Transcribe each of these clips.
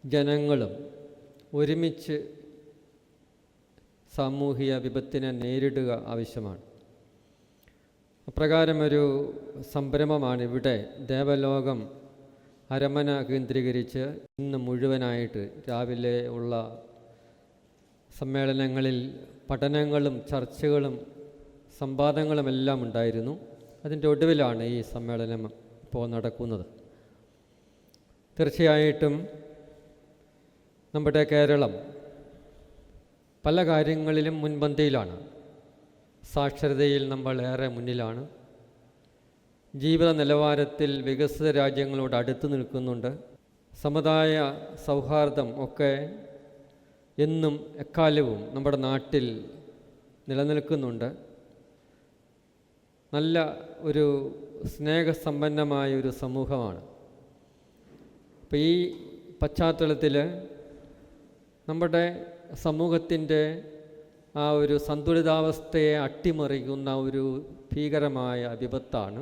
ജനങ്ങളും ഒരുമിച്ച് സാമൂഹിക വിപത്തിനെ നേരിടുക ആവശ്യമാണ്. അപ്രകാരമൊരു സംരംഭമാണ് ഇവിടെ ദേവലോകം അരമന കേന്ദ്രീകരിച്ച് ഇന്ന് മുഴുവനായിട്ട് രാവിലെ ഉള്ള സമ്മേളനങ്ങളിൽ പഠനങ്ങളും ചർച്ചകളും സംവാദങ്ങളുമെല്ലാം ഉണ്ടായിരുന്നു. അതിൻ്റെ ഒടുവിലാണ് ഈ സമ്മേളനം ഇപ്പോൾ നടക്കുന്നത്. തീർച്ചയായിട്ടും നമ്മുടെ കേരളം പല കാര്യങ്ങളിലും മുൻപന്തിയിലാണ്. സാക്ഷരതയിൽ നമ്മൾ ഏറെ മുന്നിലാണ്. ജീവിത നിലവാരത്തിൽ വികസിത രാജ്യങ്ങളോട് അടുത്ത് നിൽക്കുന്നുണ്ട്. സമുദായ സൗഹാർദ്ദം ഒക്കെ എന്നും എക്കാലവും നമ്മുടെ നാട്ടിൽ നിലനിൽക്കുന്നുണ്ട്. നല്ല ഒരു സ്നേഹസമ്പന്നമായ ഒരു സമൂഹമാണ്. അപ്പോൾ ഈ പശ്ചാത്തലത്തിൽ നമ്മുടെ സമൂഹത്തിൻ്റെ ആ ഒരു സന്തുലിതാവസ്ഥയെ അട്ടിമറിക്കുന്ന ഒരു ഭീകരമായ വിപത്താണ്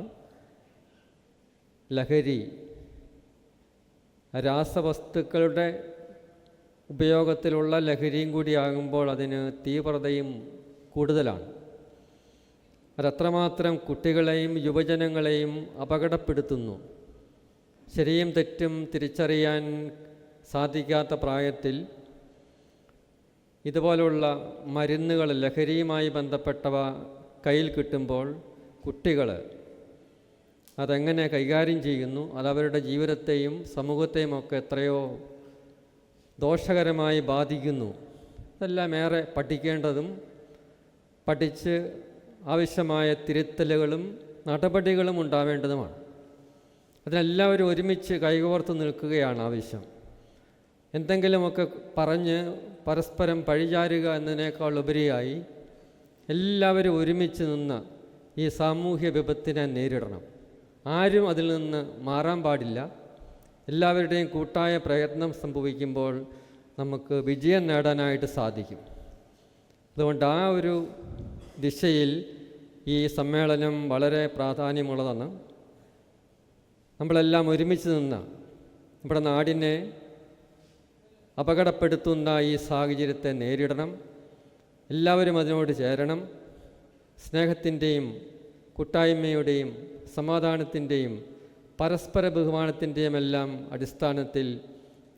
ലഹരി. രാസവസ്തുക്കളുടെ ഉപയോഗത്തിലുള്ള ലഹരിയും കൂടിയാകുമ്പോൾ അതിന് തീവ്രതയും കൂടുതലാണ്. അതത്രമാത്രം കുട്ടികളെയും യുവജനങ്ങളെയും അപകടപ്പെടുത്തുന്നു. ശരിയും തെറ്റും തിരിച്ചറിയാൻ സാധിക്കാത്ത പ്രായത്തിൽ ഇതുപോലുള്ള മരുന്നുകൾ, ലഹരിയുമായി ബന്ധപ്പെട്ടവ കയ്യിൽ കിട്ടുമ്പോൾ കുട്ടികൾ അതെങ്ങനെ കൈകാര്യം ചെയ്യുന്നു, അതവരുടെ ജീവിതത്തെയും സമൂഹത്തെയും ഒക്കെ എത്രയോ ദോഷകരമായി ബാധിക്കുന്നു. ഇതെല്ലാം ഏറെ പഠിക്കേണ്ടതും പഠിച്ച് ആവശ്യമായ തിരുത്തലുകളും നടപടികളും ഉണ്ടാവേണ്ടതുമാണ്. അതിനെല്ലാവരും ഒരുമിച്ച് കൈകോർത്ത് നിൽക്കുകയാണ് ആവശ്യം. എന്തെങ്കിലുമൊക്കെ പറഞ്ഞ് പരസ്പരം പഴിചാരുക എന്നതിനേക്കാൾ ഉപരിയായി എല്ലാവരും ഒരുമിച്ച് നിന്ന് ഈ സാമൂഹ്യ വിപത്തിനെ നേരിടണം. ആരും അതിൽ നിന്ന് മാറാൻ പാടില്ല. എല്ലാവരുടെയും കൂട്ടായ പ്രയത്നം സംഭവിക്കുമ്പോൾ നമുക്ക് വിജയം നേടാനായിട്ട് സാധിക്കും. അതുകൊണ്ട് ആ ഒരു ദിശയിൽ ഈ സമ്മേളനം വളരെ പ്രാധാന്യമുള്ളതാണ്. നമ്മളെല്ലാം ഒരുമിച്ച് നിന്ന് നമ്മുടെ നാടിനെ അപകടപ്പെടുത്തുന്ന ഈ സാഹചര്യത്തെ നേരിടണം. എല്ലാവരും അതിനോട് ചേരണം. സ്നേഹത്തിൻ്റെയും കൂട്ടായ്മയുടെയും സമാധാനത്തിൻ്റെയും പരസ്പര ബഹുമാനത്തിൻ്റെയും എല്ലാം അടിസ്ഥാനത്തിൽ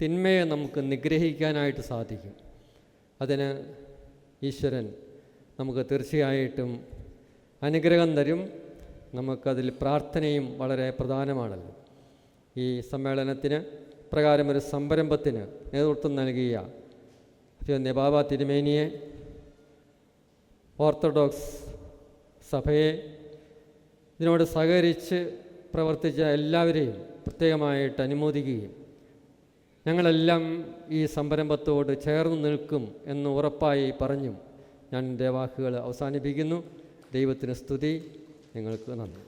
തിന്മയെ നമുക്ക് നിഗ്രഹിക്കാനായിട്ട് സാധിക്കും. അതിന് ഈശ്വരൻ നമുക്ക് തീർച്ചയായിട്ടും അനുഗ്രഹം തരും. നമുക്കതിൽ പ്രാർത്ഥനയും വളരെ പ്രധാനമാണല്ലോ. ഈ സമ്മേളനത്തിന് പ്രകാരമൊരു സംരംഭത്തിന് നേതൃത്വം നൽകിയ ബാബ തിരുമേനിയെ, ഓർത്തഡോക്സ് സഭയെ, ഇതിനോട് സഹകരിച്ച് പ്രവർത്തിച്ച എല്ലാവരെയും പ്രത്യേകമായിട്ട് അനുമോദിക്കുകയും ഞങ്ങളെല്ലാം ഈ സംരംഭത്തോട് ചേർന്ന് നിൽക്കും എന്ന് ഉറപ്പായി പറഞ്ഞും ഞാൻ എൻ്റെ വാക്കുകൾ അവസാനിപ്പിക്കുന്നു. ദൈവത്തിന് സ്തുതി. നിങ്ങൾക്ക് നന്ദി.